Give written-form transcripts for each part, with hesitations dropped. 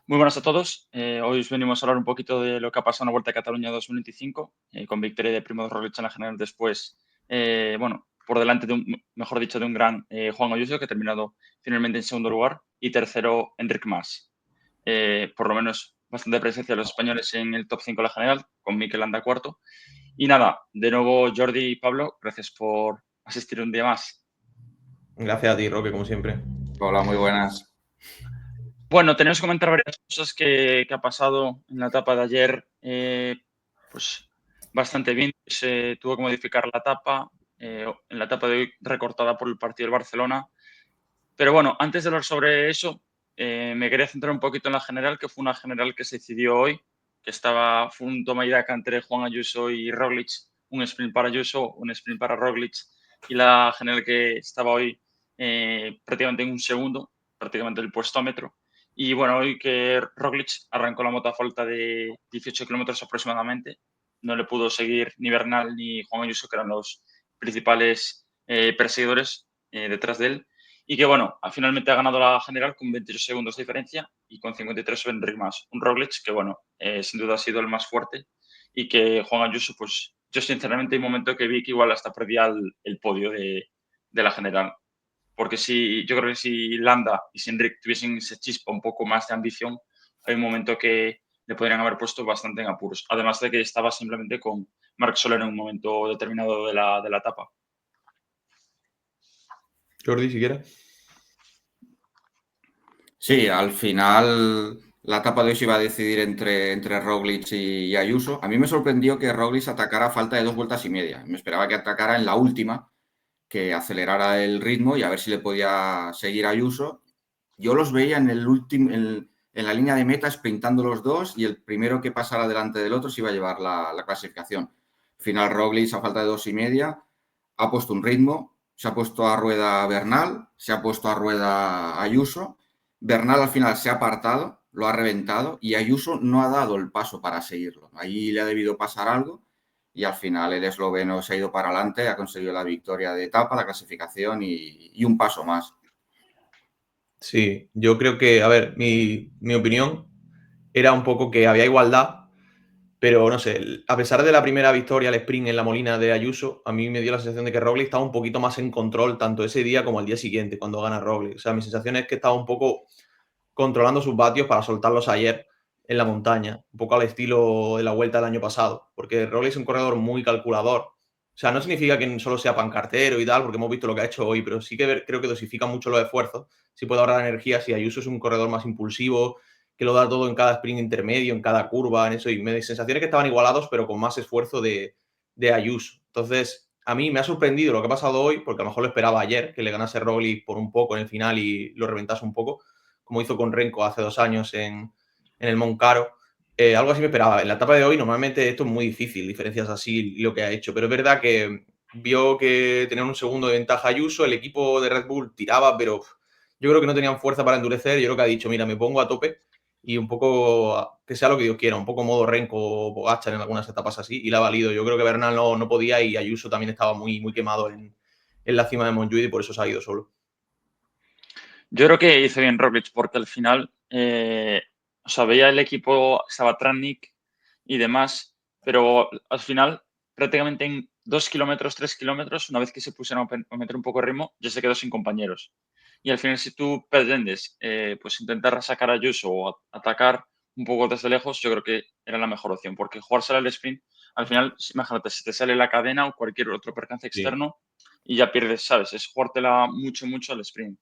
Muy buenas a todos. Hoy os venimos a hablar un poquito de lo que ha pasado en la Vuelta a Cataluña 2025, con victoria de Primoz Roglic en la general después, por delante de mejor dicho, de un gran Juan Ayuso, que ha terminado finalmente en segundo lugar, y tercero Enric Mas. Por lo menos bastante presencia de los españoles en el top 5 de la general, con Mikel Landa cuarto. Y nada, de nuevo Jordi y Pablo, gracias por asistir un día más. Gracias a ti, Roque, como siempre. Hola, muy buenas. Bueno, tenemos que comentar varias cosas que ha pasado en la etapa de ayer. Pues bastante bien. Se tuvo que modificar la etapa. En la etapa de hoy recortada por el partido del Barcelona. Pero bueno, antes de hablar sobre eso, me quería centrar un poquito en la general, que fue una general que se decidió hoy, fue un toma y daca entre Juan Ayuso y Roglic, un sprint para Ayuso, un sprint para Roglic, y la general que estaba hoy prácticamente en un segundo, prácticamente el puestómetro. Y bueno, hoy que Roglic arrancó la moto a falta de 18 kilómetros aproximadamente, no le pudo seguir ni Bernal ni Juan Ayuso, que eran los principales perseguidores detrás de él. Y que, bueno, finalmente ha ganado la general con 28 segundos de diferencia y con 53 sobre Enric Mas. Un Roglic que, bueno, sin duda ha sido el más fuerte y que Juan Ayuso, pues yo sinceramente hay un momento que vi que igual hasta perdía el podio de la general. Porque yo creo que si Landa y si Enric tuviesen ese chispa un poco más de ambición, hay un momento que le podrían haber puesto bastante en apuros. Además de que estaba simplemente con Marc Soler en un momento determinado de la etapa. Jordi, si quieres. Sí, al final la etapa de hoy se iba a decidir entre Roglic y Ayuso. A mí me sorprendió que Roglic atacara a falta de 2 vueltas y media. Me esperaba que atacara en la última, que acelerara el ritmo y a ver si le podía seguir Ayuso. Yo los veía en el último, en la línea de meta, sprintando los dos, y el primero que pasara delante del otro se iba a llevar la clasificación. Al final Roglic, a falta de 2 y media, ha puesto un ritmo, se ha puesto a rueda Bernal, se ha puesto a rueda Ayuso. Bernal al final se ha apartado, lo ha reventado, y Ayuso no ha dado el paso para seguirlo. Ahí le ha debido pasar algo y al final el esloveno se ha ido para adelante, ha conseguido la victoria de etapa, la clasificación y un paso más. Sí, yo creo que, a ver, mi opinión era un poco que había igualdad, pero no sé, a pesar de la primera victoria al sprint en la Molina de Ayuso, a mí me dio la sensación de que Roglic estaba un poquito más en control tanto ese día como al día siguiente cuando gana Roglic. O sea, mi sensación es que estaba un poco controlando sus vatios para soltarlos ayer en la montaña, un poco al estilo de la Vuelta del año pasado, porque Roglic es un corredor muy calculador. O sea, no significa que solo sea pancartero y tal, porque hemos visto lo que ha hecho hoy, pero sí que creo que dosifica mucho los esfuerzos, sí puede ahorrar energía, si Ayuso es un corredor más impulsivo, que lo da todo en cada sprint intermedio, en cada curva, en eso, y me da sensaciones que estaban igualados, pero con más esfuerzo de Ayuso. Entonces, a mí me ha sorprendido lo que ha pasado hoy, porque a lo mejor lo esperaba ayer, que le ganase Roglic por un poco en el final y lo reventase un poco, como hizo con Renko hace 2 años en el Moncaro. Algo así me esperaba. En la etapa de hoy, normalmente esto es muy difícil, diferencias así lo que ha hecho, pero es verdad que vio que tenían un segundo de ventaja Ayuso, el equipo de Red Bull tiraba, pero yo creo que no tenían fuerza para endurecer. Yo creo que ha dicho, mira, me pongo a tope y un poco que sea lo que Dios quiera, un poco modo Renko o Pogačar en algunas etapas así, y la ha valido. Yo creo que Bernal no podía y Ayuso también estaba muy, muy quemado en la cima de Montjuïc y por eso se ha ido solo. Yo creo que hizo bien Roglic porque al final, o sea, veía el equipo, estaba Tratnik y demás, pero al final, prácticamente en 2 kilómetros, 3 kilómetros, una vez que se pusieron a meter un poco de ritmo, ya se quedó sin compañeros. Y al final, si tú pretendes pues intentar sacar a Ayuso o atacar un poco desde lejos, yo creo que era la mejor opción, porque jugársela al sprint, al final, imagínate, si te sale la cadena o cualquier otro percance Sí. externo y ya pierdes, ¿sabes? Es jugártela mucho, mucho al sprint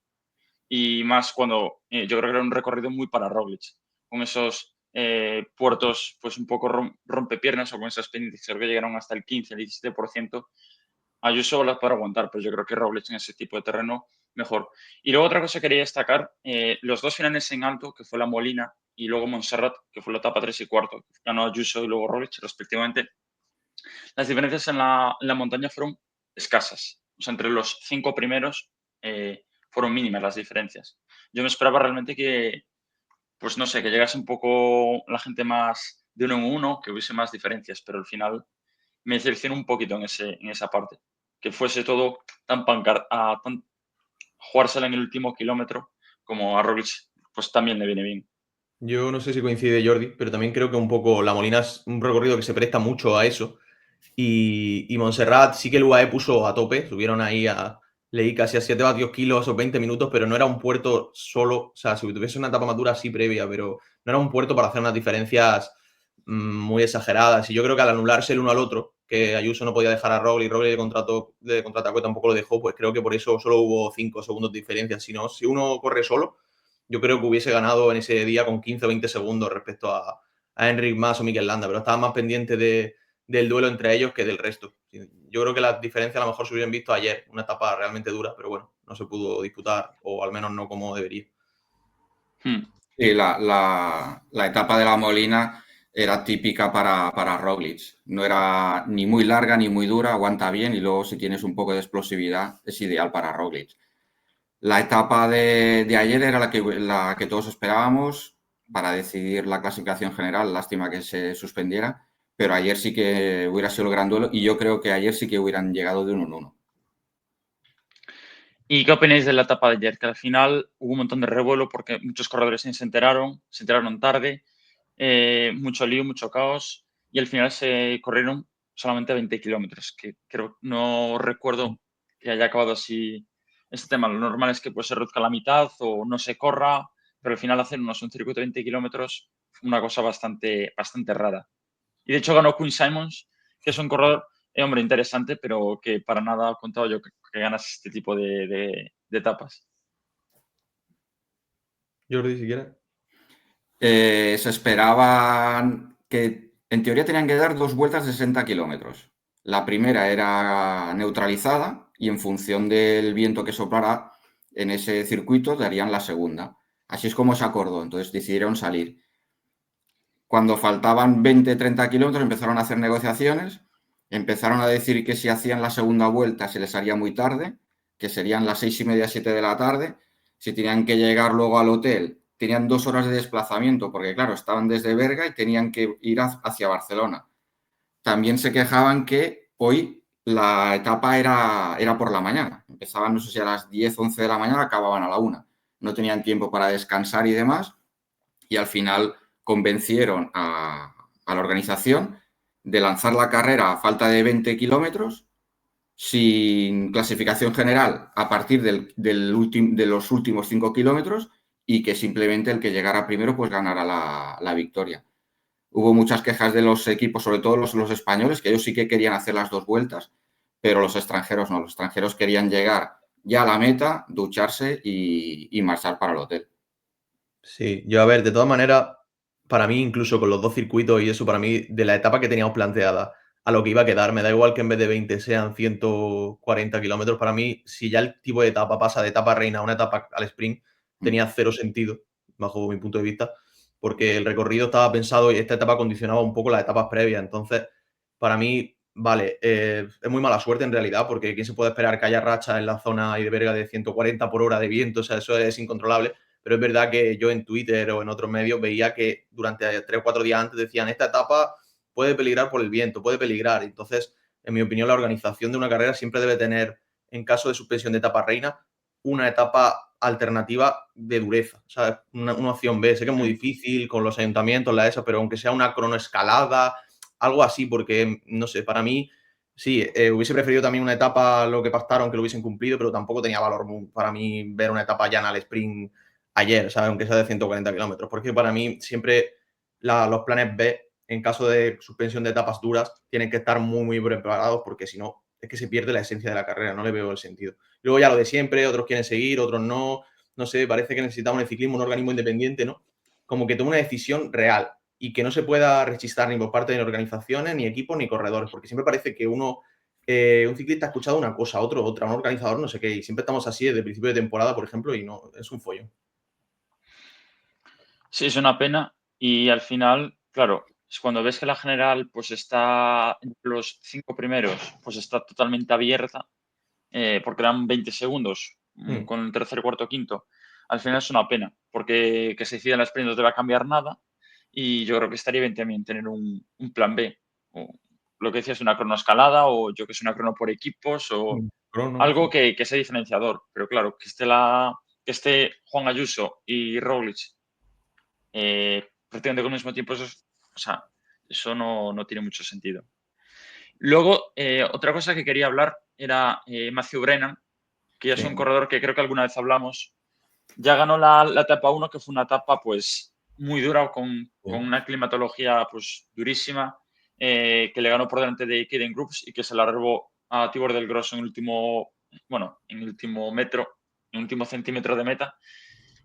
y más cuando yo creo que era un recorrido muy para Roglic, con esos puertos pues un poco rompepiernas o con esas pendientes, creo que llegaron hasta el 15, el 17%. Ayuso las para aguantar, pero yo creo que Roglic en ese tipo de terreno mejor. Y luego otra cosa que quería destacar, los dos finales en alto, que fue la Molina y luego Montserrat, que fue la etapa 3 y cuarto, ganó Ayuso y luego Roglic respectivamente. Las diferencias en la montaña fueron escasas. O sea, entre los 5 primeros fueron mínimas las diferencias. Yo me esperaba realmente que, pues no sé, que llegase un poco la gente más de uno en uno, que hubiese más diferencias, pero al final me decepcionó un poquito en esa parte. Que fuese todo tan jugársela en el último kilómetro como a Roglic, pues también le viene bien. Yo no sé si coincide Jordi, pero también creo que un poco La Molina es un recorrido que se presta mucho a eso. Y Montserrat sí que el UAE puso a tope, subieron ahí leí casi a 7 vatios kilos o 20 minutos, pero no era un puerto solo, o sea, si tuviese una etapa madura sí previa, pero no era un puerto para hacer unas diferencias muy exageradas. Y yo creo que al anularse el uno al otro, que Ayuso no podía dejar a Roglic de contraatacó tampoco lo dejó, pues creo que por eso solo hubo 5 segundos de diferencia. Si no, si uno corre solo, yo creo que hubiese ganado en ese día con 15 o 20 segundos respecto a Enric Mas o Mikel Landa, pero estaba más pendiente del duelo entre ellos que del resto. Yo creo que las diferencias a lo mejor se hubieran visto ayer, una etapa realmente dura, pero bueno, no se pudo disputar, o al menos no como debería. Sí, la etapa de La Molina era típica para Roglic. No era ni muy larga ni muy dura, aguanta bien y luego si tienes un poco de explosividad es ideal para Roglic. La etapa de ayer era la que todos esperábamos para decidir la clasificación general. Lástima que se suspendiera, pero ayer sí que hubiera sido el gran duelo y yo creo que ayer sí que hubieran llegado de 1 en 1. ¿Y qué opináis de la etapa de ayer? Que al final hubo un montón de revuelo porque muchos corredores se enteraron tarde, mucho lío, mucho caos y al final se corrieron solamente 20 kilómetros, que creo, no recuerdo que haya acabado así este tema. Lo normal es que pues, se reduzca a la mitad o no se corra, pero al final hacer un circuito de 20 kilómetros fue una cosa bastante rara. Y de hecho ganó Quinn Simons, que es un corredor, hombre, interesante, pero que para nada contaba yo que ganas este tipo de etapas. Jordi, si quieres. Se esperaban que en teoría tenían que dar 2 vueltas de 60 kilómetros. La primera era neutralizada y en función del viento que soplara en ese circuito darían la segunda. Así es como se acordó, entonces decidieron salir. Cuando faltaban 20-30 kilómetros empezaron a hacer negociaciones, empezaron a decir que si hacían la segunda vuelta se les haría muy tarde, que serían las 6:30, 7 de la tarde, si tenían que llegar luego al hotel, tenían 2 horas de desplazamiento, porque claro, estaban desde Berga y tenían que ir hacia Barcelona. También se quejaban que hoy la etapa era por la mañana, empezaban no sé si a las 10, 11 de la mañana, acababan a la 1. No tenían tiempo para descansar y demás, y al final convencieron a la organización de lanzar la carrera a falta de 20 kilómetros sin clasificación general a partir de los últimos 5 kilómetros y que simplemente el que llegara primero pues ganara la victoria. Hubo muchas quejas de los equipos, sobre todo los españoles, que ellos sí que querían hacer las 2 vueltas, pero los extranjeros no. Los extranjeros querían llegar ya a la meta, ducharse y marchar para el hotel. Sí, yo a ver, de todas maneras, para mí, incluso con los dos circuitos y eso, para mí, de la etapa que teníamos planteada a lo que iba a quedar, me da igual que en vez de 20 sean 140 kilómetros. Para mí, si ya el tipo de etapa pasa de etapa reina a una etapa al sprint, tenía cero sentido, bajo mi punto de vista, porque el recorrido estaba pensado y esta etapa condicionaba un poco las etapas previas. Entonces, para mí, vale, es muy mala suerte en realidad, porque ¿quién se puede esperar que haya rachas en la zona de Berga de 140 por hora de viento? O sea, eso es incontrolable. Pero es verdad que yo en Twitter o en otros medios veía que durante 3 o 4 días antes decían esta etapa puede peligrar por el viento, puede peligrar. Entonces, en mi opinión, la organización de una carrera siempre debe tener, en caso de suspensión de etapa reina, una etapa alternativa de dureza, o sea, una opción B. Sé que es muy difícil con los ayuntamientos, la ESA, pero aunque sea una cronoescalada, algo así, porque, no sé, para mí, sí, hubiese preferido también una etapa, lo que pactaron, que lo hubiesen cumplido, pero tampoco tenía valor para mí ver una etapa llana al sprint ayer, ¿sabes? Aunque sea de 140 kilómetros, porque para mí siempre los planes B, en caso de suspensión de etapas duras, tienen que estar muy, muy preparados, porque si no, es que se pierde la esencia de la carrera, no le veo el sentido. Luego ya lo de siempre, otros quieren seguir, otros no, no sé, parece que necesitamos en el ciclismo un organismo independiente, ¿no? Como que tome una decisión real y que no se pueda rechistar ni por parte de organizaciones, ni equipos, ni corredores, porque siempre parece que un ciclista ha escuchado una cosa, otro otra, un organizador no sé qué, y siempre estamos así desde el principio de temporada, por ejemplo, y no, es un follón. Sí, es una pena y al final, claro, es cuando ves que la general pues está entre los 5 primeros, pues está totalmente abierta, porque eran 20 segundos Mm. con el tercer, cuarto, quinto. Al final es una pena, porque que se decida en la sprint no te va a cambiar nada y yo creo que estaría bien también tener un plan B. O lo que decías, una cronoescalada o yo que sé, una crono por equipos o Crono, algo sí. que sea diferenciador. Pero claro, que esté Juan Ayuso y Roglic prácticamente con el mismo tiempo, eso no tiene mucho sentido. Luego, otra cosa que quería hablar era Matthew Brennan, que ya es un corredor que creo que alguna vez hablamos. Ya ganó la etapa 1, que fue una etapa pues muy dura, con una climatología pues durísima, que le ganó por delante de Caden Groups y que se la robó a Tibor del Grosso en el último metro, en el último centímetro de meta,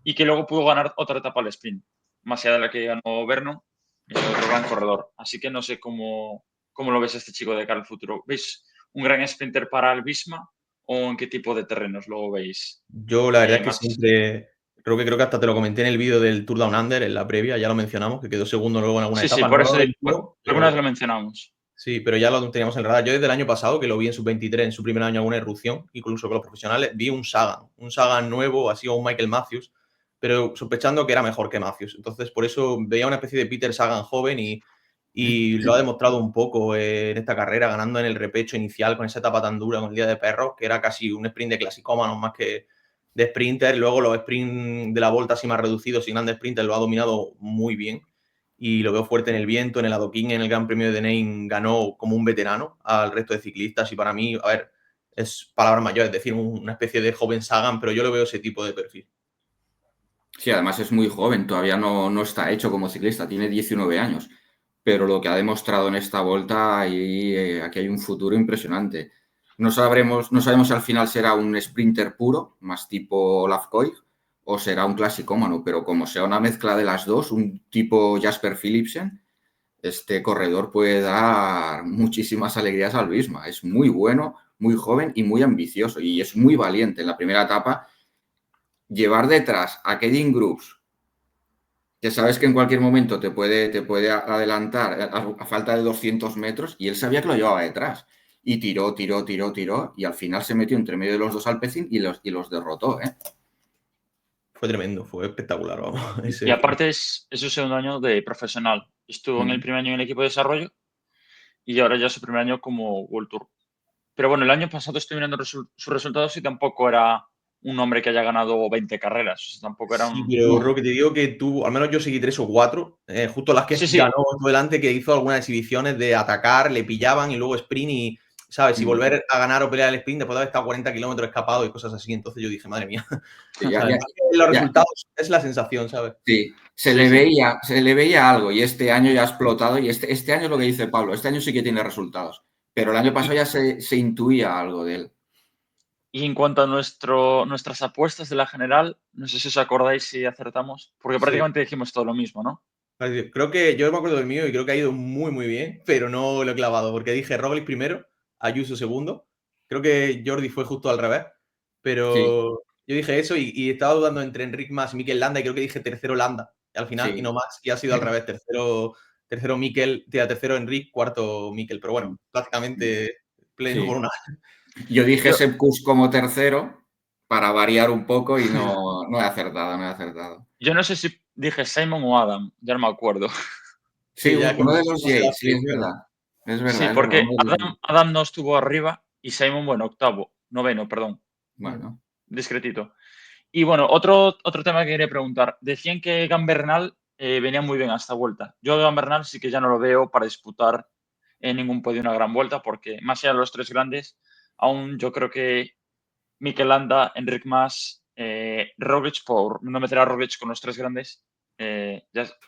y que luego pudo ganar otra etapa al sprint, más allá de la que ganó Vernon, otro gran corredor. Así que no sé cómo lo ves este chico de cara al futuro. ¿Veis un gran sprinter para el Visma o en qué tipo de terrenos lo veis? Yo la verdad es que Más. siempre, creo que hasta te lo comenté en el vídeo del Tour Down Under, en la previa, ya lo mencionamos, que quedó segundo luego en alguna Sí, etapa, no por lo eso venció, alguna vez pero lo mencionamos. sí, pero ya lo teníamos en el radar. Yo desde el año pasado, que lo vi en sub-23, en su primer año alguna irrupción, incluso con los profesionales, vi un Sagan nuevo, así, o un Michael Matthews, pero sospechando que era mejor que Matthews. Entonces, por eso veía una especie de Peter Sagan joven y lo ha demostrado un poco en esta carrera, ganando en el repecho inicial con esa etapa tan dura, con el Día de Perros, que era casi un sprint de clasicómanos más que de sprinter. Luego los sprints de la Volta así más reducidos, sin grandes sprinters, lo ha dominado muy bien y lo veo fuerte en el viento, en el adoquín, en el Gran Premio de Nain ganó como un veterano al resto de ciclistas y para mí, a ver, es palabras mayores, es decir, una especie de joven Sagan, pero yo lo veo ese tipo de perfil. Sí, además es muy joven, todavía no está hecho como ciclista, tiene 19 años, pero lo que ha demostrado en esta Volta, aquí hay un futuro impresionante. No sabemos si al final será un sprinter puro, más tipo Lafcoig, o será un clasicómano, pero como sea una mezcla de las dos, un tipo Jasper Philipsen, este corredor puede dar muchísimas alegrías al Visma. Es muy bueno, muy joven y muy ambicioso, y es muy valiente en la primera etapa. Llevar detrás a Caden Groups, que sabes que en cualquier momento te puede adelantar a falta de 200 metros, y él sabía que lo llevaba detrás. Y tiró, y al final se metió entre medio de los dos Alpecin y los derrotó, ¿eh? Fue tremendo, fue espectacular, vamos. Y aparte es su segundo año de profesional. Estuvo en el primer año en el equipo de desarrollo y ahora ya su primer año como World Tour. Pero bueno, el año pasado estoy mirando sus resultados y tampoco era un hombre que haya ganado 20 carreras. O sea, tampoco era Sí, un... pero Roque, te digo que tú, al menos yo seguí 3 o 4, justo las que Sí, ganó sí. por delante, que hizo algunas exhibiciones de atacar, le pillaban y luego sprint y, ¿sabes? Y volver a ganar o pelear el sprint después de haber estado 40 kilómetros escapado y cosas así. Entonces yo dije, madre mía. Sí, ¿Sabes? Más que los resultados es la sensación, ¿sabes? sí, se Sí, le veía algo, y este año ya ha explotado, y este año es lo que dice Pablo, este año sí que tiene resultados, pero el año pasado ya se intuía algo de él. Y en cuanto a nuestras apuestas de la general, no sé si os acordáis si acertamos, porque Sí. prácticamente dijimos todo lo mismo, ¿no? Creo que yo me acuerdo del mío y creo que ha ido muy, muy bien, pero no lo he clavado porque dije Roglic primero, Ayuso segundo. Creo que Jordi fue justo al revés, Sí, pero yo dije eso y estaba dudando entre Enric Mas y Mikel Landa y creo que dije tercero Landa al final y sí. no Mas y ha sido al revés, tercero Mikel, tercero Enric, cuarto Mikel, pero bueno, prácticamente pleno por Sí. una. Yo dije Yo, Sepp Kuss como tercero para variar un poco y no he acertado. yo no sé si dije Simon o Adam, ya no me acuerdo. Sí, Sí, ya que uno de los no se la Yates, sí, es verdad. Es Sí, verdad, es verdad, porque uno de los Yates. Adam no estuvo arriba y Simon, bueno, noveno, perdón, Bueno, discretito. Y bueno, otro tema que quería preguntar. Decían que Egan Bernal venía muy bien a esta vuelta. Yo a Egan Bernal sí que ya no lo veo para disputar en ningún podio una gran vuelta, porque más allá de los tres grandes, aún yo creo que Mikel Landa, Enric Mas, Roglic, por no meter a Roglic con los tres grandes,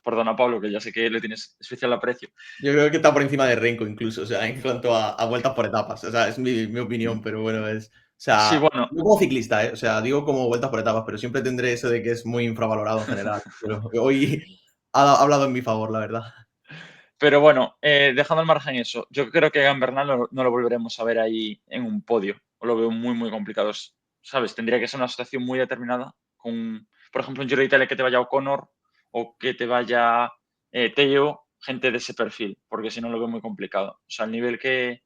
perdona Pablo, que ya sé que le tienes especial aprecio. Yo creo que está por encima de Renko incluso, o sea, en cuanto a vueltas por etapas. O sea, es mi opinión, pero bueno, es. O Sí, sea, bueno, no como ciclista, ¿eh? O sea, digo como vueltas por etapas, pero siempre tendré eso de que es muy infravalorado en general. Pero hoy ha hablado en mi favor, la verdad. pero bueno, dejando al margen eso, yo creo que Egan Bernal no lo volveremos a ver ahí en un podio. O lo veo muy, muy complicado. ¿Sabes? Tendría que ser una situación muy determinada con, por ejemplo, un Giro de Italia que te vaya O'Connor o que te vaya Tello, gente de ese perfil, porque si no lo veo muy complicado. O sea, el nivel que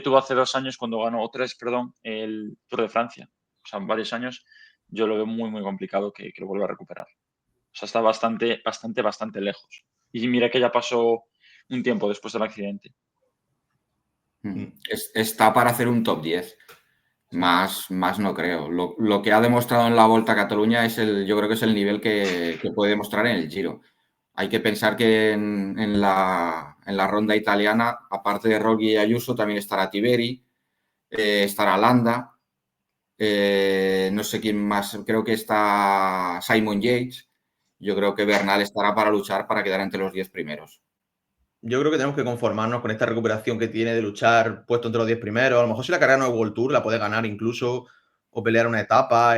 tuvo hace 2 años cuando ganó, o 3, perdón, el Tour de Francia, o sea, varios años, yo lo veo muy, muy complicado que lo vuelva a recuperar. O sea, está bastante, bastante, bastante lejos. Y mira que ya pasó un tiempo después del accidente. está para hacer un top 10. Más no creo. Lo que ha demostrado en la Volta a Cataluña yo creo que es el nivel que puede demostrar en el Giro. Hay que pensar que en la ronda italiana, aparte de Roglic y Ayuso, también estará Tiberi, estará Landa, no sé quién más, creo que está Simon Yates. Yo creo que Bernal estará para luchar para quedar entre los 10 primeros. Yo creo que tenemos que conformarnos con esta recuperación que tiene de luchar puesto entre los 10 primeros. A lo mejor si la carrera no es World Tour, la puede ganar incluso o pelear una etapa.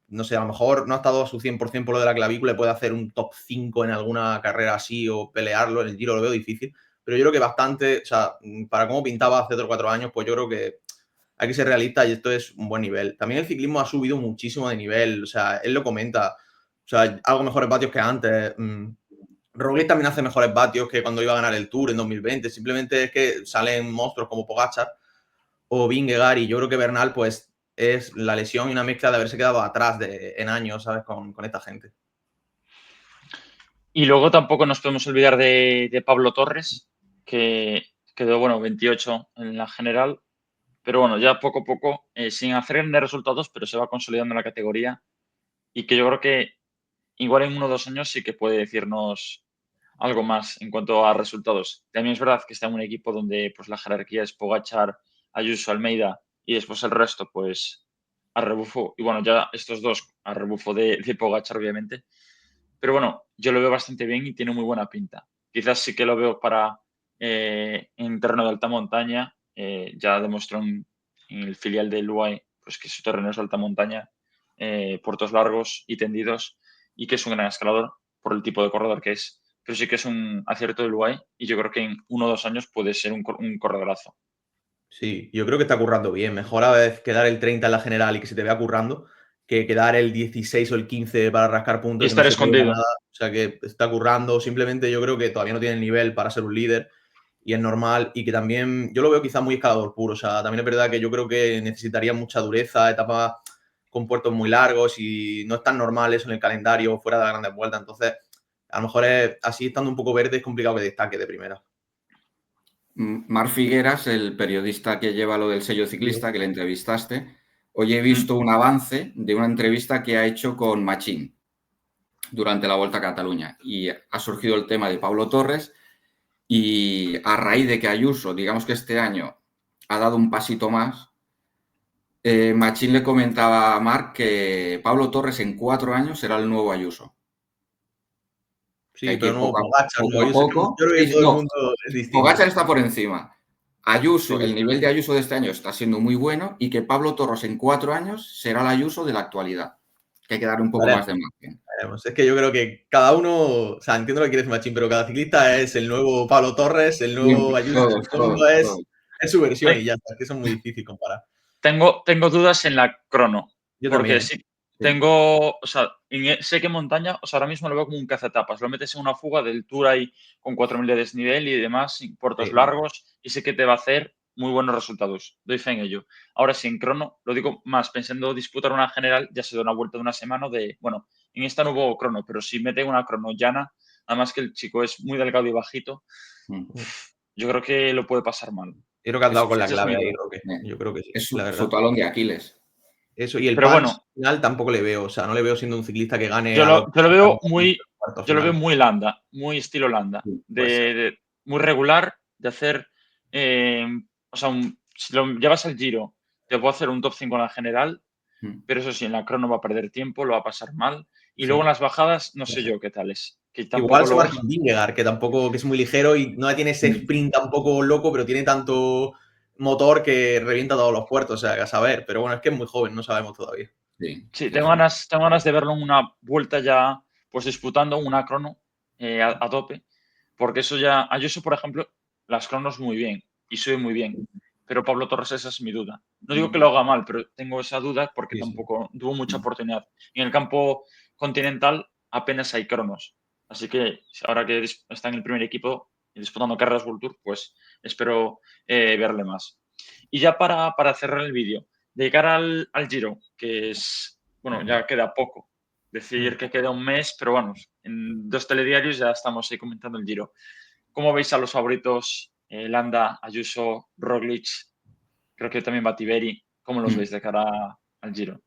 No sé, a lo mejor no ha estado a su 100% por lo de la clavícula y puede hacer un top 5 en alguna carrera así o pelearlo. En el Giro lo veo difícil. Pero yo creo que bastante, o sea, para cómo pintaba hace 3 o 4 años, pues yo creo que hay que ser realista y esto es un buen nivel. También el ciclismo ha subido muchísimo de nivel. O sea, él lo comenta. O sea, algo mejores vatios que antes. Roglic también hace mejores vatios que cuando iba a ganar el Tour en 2020. Simplemente es que salen monstruos como Pogačar o Vingegaard y yo creo que Bernal pues es la lesión y una mezcla de haberse quedado atrás en años, ¿sabes? Con esta gente. Y luego tampoco nos podemos olvidar de Pablo Torres, que quedó, bueno, 28 en la general, pero bueno, ya poco a poco, sin hacer grandes resultados, pero se va consolidando en la categoría y que yo creo que igual en 1 o 2 años sí que puede decirnos algo más en cuanto a resultados. También es verdad que está en un equipo donde pues la jerarquía es Pogačar, Ayuso, Almeida y después el resto pues a rebufo, y bueno, ya estos dos a rebufo de Pogačar obviamente, pero bueno, yo lo veo bastante bien y tiene muy buena pinta. Quizás sí que lo veo para en terreno de alta montaña, ya demostró en el filial del UAE pues que su terreno es alta montaña, puertos largos y tendidos y que es un gran escalador por el tipo de corredor que es, pero sí que es un acierto del UAE y yo creo que en 1 o 2 años puede ser un corredorazo. Sí, yo creo que está currando bien. Mejor a veces quedar el 30 en la general y que se te vea currando que quedar el 16 o el 15 para rascar Y puntos y que no estar se te vea escondido. nada. O sea, que está currando. Simplemente yo creo que todavía no tiene el nivel para ser un líder y es normal. Y que también yo lo veo quizás muy escalador puro. O sea, también es verdad que yo creo que necesitaría mucha dureza, etapas con puertos muy largos y no es tan normal eso en el calendario fuera de las grandes vueltas. Entonces, a lo mejor así estando un poco verde es complicado que destaque de primera. Marc Figueras, el periodista que lleva lo del sello ciclista, que le entrevistaste, hoy he visto un avance de una entrevista que ha hecho con Machín durante la Vuelta a Cataluña y ha surgido el tema de Pablo Torres y a raíz de que Ayuso, digamos que este año ha dado un pasito más, Machín le comentaba a Marc que Pablo Torres en 4 años será el nuevo Ayuso. Que Sí, hay que pero ir no Pogačar, no. Yo, poco. yo creo que todo el No, mundo es distinto. Pogačar está por encima. Ayuso, Sí. el nivel de Ayuso de este año está siendo muy bueno y que Pablo Torres en 4 años será el Ayuso de la actualidad. Que hay que dar un poco Veremos, más de margen. veremos. Es que yo creo que cada uno, o sea, entiendo lo que quieres Machín, pero cada ciclista es el nuevo Pablo Torres, el nuevo Ayuso, Todos, todo el mundo todos, todos. es su versión y ya está, es que eso es muy difícil comparar. Tengo dudas en la crono, Yo porque también, ¿eh? sí, Sí. o sea, sé que en montaña, o sea, ahora mismo lo veo como un cazatapas, lo metes en una fuga del Tour ahí con 4.000 de desnivel y demás, en puertos Sí. largos, y sé que te va a hacer muy buenos resultados, doy fe en ello. Ahora sí, en crono, lo digo más pensando disputar una general, ya se da una vuelta de una semana o de, bueno, en esta no hubo crono, pero si mete una crono llana, además que el chico es muy delgado y bajito, Mm. yo creo que lo puede pasar mal. Yo creo que has dado con la Esa es mi clave ahí, duda. Roque. Yo creo que sí, Es la su verdad. talón de Aquiles. Eso, y el Pero Pans bueno, final tampoco le veo, o sea, no le veo siendo un ciclista que gane Yo a los lo, yo lo veo muy, cuartos yo lo veo finales. muy Landa, muy estilo Landa, Sí, Puede ser. muy regular, de hacer, o sea, si lo llevas al Giro, te puedo hacer un top 5 en la general, Mm. pero eso sí, en la crono va a perder tiempo, lo va a pasar mal, y luego en Sí. las bajadas, no sé yo qué tal es, que Igual tampoco se lo... marca un Vingegaard, que tampoco, que es muy ligero y no tiene ese Mm. sprint tampoco loco, pero tiene tanto motor que revienta todos los puertos, o sea, que a saber. Pero bueno, es que es muy joven, no sabemos todavía. Sí, Sí, sí, sí. tengo ganas de verlo en una vuelta ya, pues disputando una crono a tope, porque eso ya, Ayuso, por ejemplo, las cronos muy bien y sube muy bien, pero Pablo Torres, esa es mi duda. No digo que lo haga mal, pero tengo esa duda porque Sí, sí. tampoco tuvo mucha oportunidad. En el campo continental apenas hay cronos, así que ahora que está en el primer equipo y disputando carreras World Tour, pues espero verle más. Y ya para cerrar el vídeo, de cara al Giro, que es, bueno, ya queda poco. Decir que queda un mes, pero bueno, en 2 telediarios ya estamos ahí comentando el Giro. ¿Cómo veis a los favoritos? Landa, Ayuso, Roglic, creo que también Batiberi. ¿Cómo los Mm. veis de cara al Giro?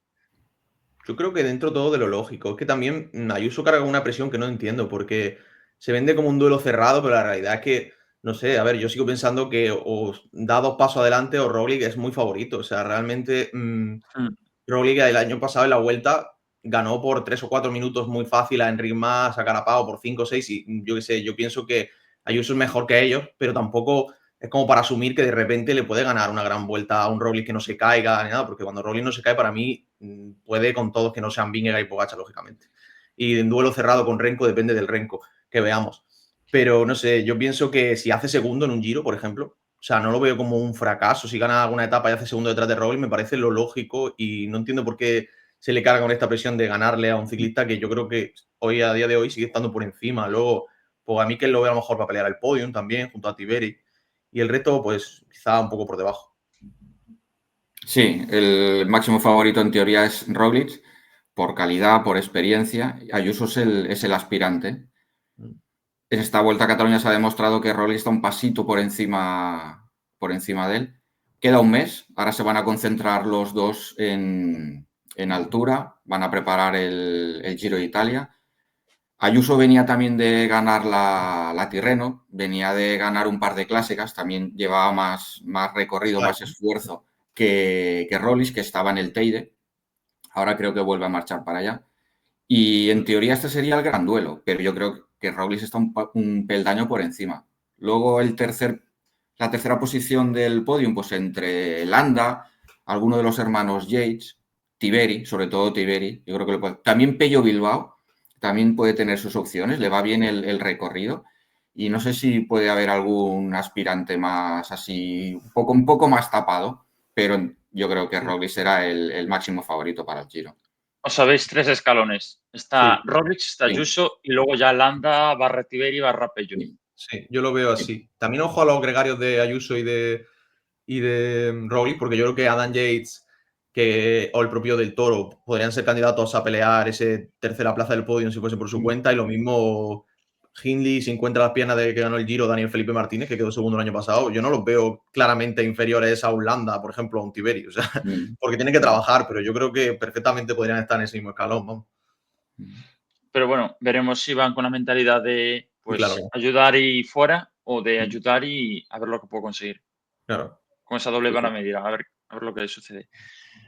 Yo creo que dentro todo de lo lógico. Es que también Ayuso carga una presión que no entiendo, porque se vende como un duelo cerrado, pero la realidad es que, no sé, a ver, yo sigo pensando que o da 2 pasos adelante o Roglic es muy favorito. O sea, realmente, Roglic el año pasado en la Vuelta ganó por 3 o 4 minutos muy fácil a Enric Mas, a Carapaz por 5 o 6 y yo qué sé, yo pienso que Ayuso es mejor que ellos, pero tampoco es como para asumir que de repente le puede ganar una gran vuelta a un Roglic que no se caiga ni nada, porque cuando Roglic no se cae, para mí puede con todos que no sean Vingegaard y Pogačar, lógicamente. Y en duelo cerrado con Renko depende del Renko que veamos. Pero no sé, yo pienso que si hace segundo en un Giro, por ejemplo, o sea, no lo veo como un fracaso. Si gana alguna etapa y hace segundo detrás de Roglic, me parece lo lógico y no entiendo por qué se le carga con esta presión de ganarle a un ciclista que yo creo que hoy, a día de hoy, sigue estando por encima. Luego, pues a mí que lo veo a lo mejor para pelear el podium también, junto a Tiberi. Y el resto, pues quizá un poco por debajo. Sí, el máximo favorito en teoría es Roglic, por calidad, por experiencia. Ayuso es el aspirante. En esta Vuelta a Cataluña se ha demostrado que Roglic está un pasito por encima de él. Queda un mes, ahora se van a concentrar los dos en altura, van a preparar el Giro de Italia. Ayuso venía también de ganar la Tirreno, venía de ganar un par de clásicas, también llevaba más recorrido, más esfuerzo que Roglic, que estaba en el Teide. Ahora creo que vuelve a marchar para allá. Y en teoría este sería el gran duelo, pero yo creo que Roglic está un peldaño por encima. Luego la tercera posición del podium, pues entre Landa, alguno de los hermanos Yates, Tiberi, sobre todo Tiberi, yo creo que también Pello Bilbao, también puede tener sus opciones, le va bien el recorrido. Y no sé si puede haber algún aspirante más así, un poco más tapado, pero yo creo que Roglic será el máximo favorito para el Giro. Os sabéis 3 escalones. Está Sí, Roglic, está Sí. Ayuso y luego ya Landa, barra Tiberi, barra Pello. sí, yo lo veo así. También ojo a los gregarios de Ayuso y de Roglic, porque yo creo que Adam Yates o el propio Del Toro podrían ser candidatos a pelear ese tercera plaza del podio si fuese por su cuenta, y lo mismo Hindley, si encuentra las piernas de que ganó el Giro, Daniel Felipe Martínez, que quedó segundo el año pasado, yo no los veo claramente inferiores a un Landa, por ejemplo, a un Tiberi, o sea, porque tienen que trabajar, pero yo creo que perfectamente podrían estar en ese mismo escalón, ¿no? Pero bueno, veremos si van con la mentalidad de Y claro, pues ayudar y fuera o de ayudar y a ver lo que puedo conseguir. claro. Con esa doble vara medir, a ver lo que sucede.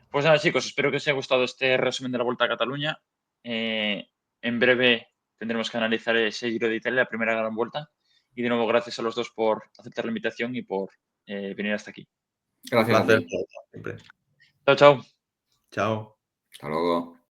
Pues nada, chicos, espero que os haya gustado este resumen de la Vuelta a Cataluña. En breve tendremos que analizar ese Giro de Italia, la primera gran vuelta. Y de nuevo, gracias a los dos por aceptar la invitación y por venir hasta aquí. Gracias a Placer, ti. siempre. Chao, chao. Chao. Hasta luego.